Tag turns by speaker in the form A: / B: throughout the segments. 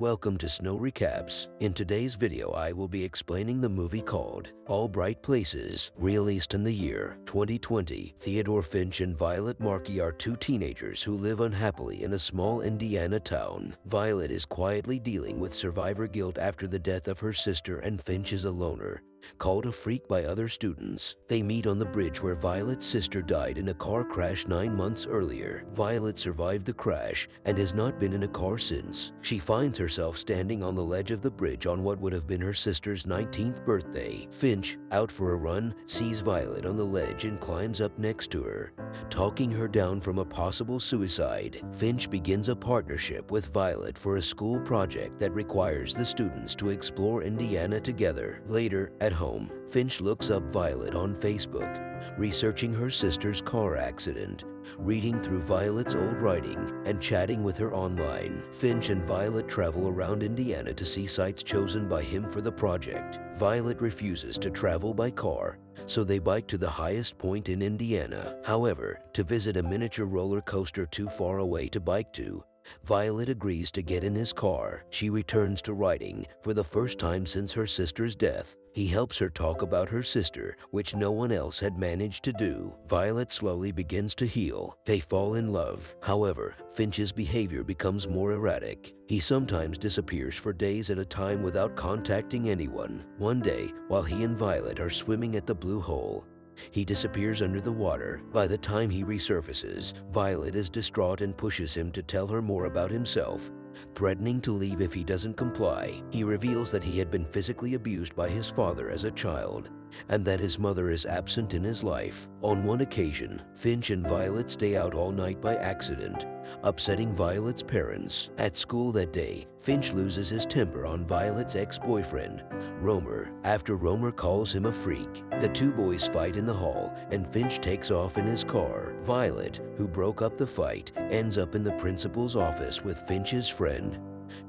A: Welcome to Snow Recaps. In today's video, I will be explaining the movie called All Bright Places, released in the year 2020. Theodore Finch and Violet Markey are two teenagers who live unhappily in a small Indiana town. Violet is quietly dealing with survivor guilt after the death of her sister, and Finch is a loner, called a freak by other students. They meet on the bridge where Violet's sister died in a car crash 9 months earlier. Violet survived the crash and has not been in a car since. She finds herself standing on the ledge of the bridge on what would have been her sister's 19th birthday. Finch, out for a run, sees Violet on the ledge and climbs up next to her, talking her down from a possible suicide. Finch begins a partnership with Violet for a school project that requires the students to explore Indiana together. Later, at home, Finch looks up Violet on Facebook, researching her sister's car accident, reading through Violet's old writing, and chatting with her online. Finch and Violet travel around Indiana to see sites chosen by him for the project. Violet refuses to travel by car, so they bike to the highest point in Indiana. However, to visit a miniature roller coaster too far away to bike to, Violet agrees to get in his car. She returns to writing for the first time since her sister's death. He helps her talk about her sister, which no one else had managed to do. Violet slowly begins to heal. They fall in love. However, Finch's behavior becomes more erratic. He sometimes disappears for days at a time without contacting anyone. One day, while he and Violet are swimming at the Blue Hole, he disappears under the water. By the time he resurfaces, Violet is distraught and pushes him to tell her more about himself, threatening to leave if he doesn't comply. He reveals that he had been physically abused by his father as a child, and that his mother is absent in his life. On one occasion, Finch and Violet stay out all night by accident, upsetting Violet's parents. At school that day, Finch loses his temper on Violet's ex-boyfriend, Romer, after Romer calls him a freak. The two boys fight in the hall, and Finch takes off in his car. Violet, who broke up the fight, ends up in the principal's office with Finch's friend,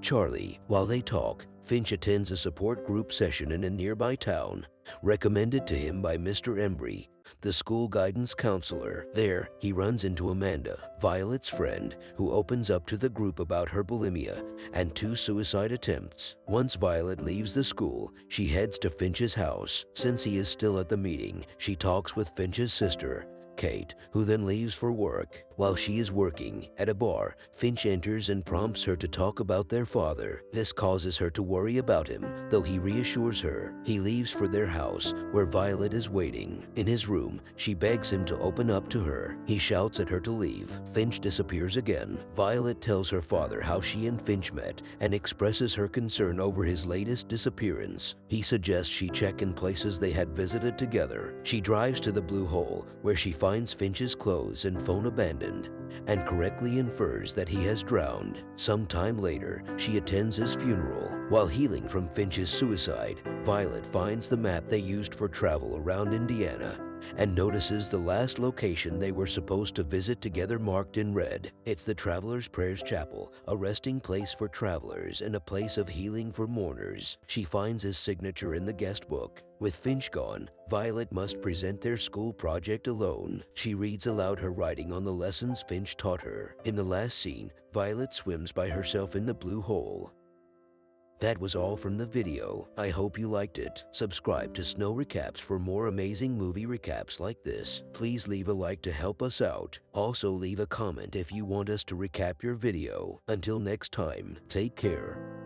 A: Charlie. While they talk, Finch attends a support group session in a nearby town, recommended to him by Mr. Embry, the school guidance counselor. There, he runs into Amanda, Violet's friend, who opens up to the group about her bulimia and 2 suicide attempts. Once Violet leaves the school, she heads to Finch's house. Since he is still at the meeting, she talks with Finch's sister, Kate, who then leaves for work. While she is working at a bar, Finch enters and prompts her to talk about their father. This causes her to worry about him, though he reassures her. He leaves for their house, where Violet is waiting. In his room, she begs him to open up to her. He shouts at her to leave. Finch disappears again. Violet tells her father how she and Finch met and expresses her concern over his latest disappearance. He suggests she check in places they had visited together. She drives to the Blue Hole, where she finds Finch's clothes and phone abandoned, and correctly infers that he has drowned. Some time later, she attends his funeral. While healing from Finch's suicide, Violet finds the map they used for travel around Indiana and notices the last location they were supposed to visit together marked in red. It's the Traveler's Prayers Chapel, a resting place for travelers and a place of healing for mourners. She finds his signature in the guest book. With Finch gone, Violet must present their school project alone. She reads aloud her writing on the lessons Finch taught her. In the last scene, Violet swims by herself in the Blue Hole. That was all from the video. I hope you liked it. Subscribe to Snow Recaps for more amazing movie recaps like this. Please leave a like to help us out. Also leave a comment if you want us to recap your video. Until next time, take care.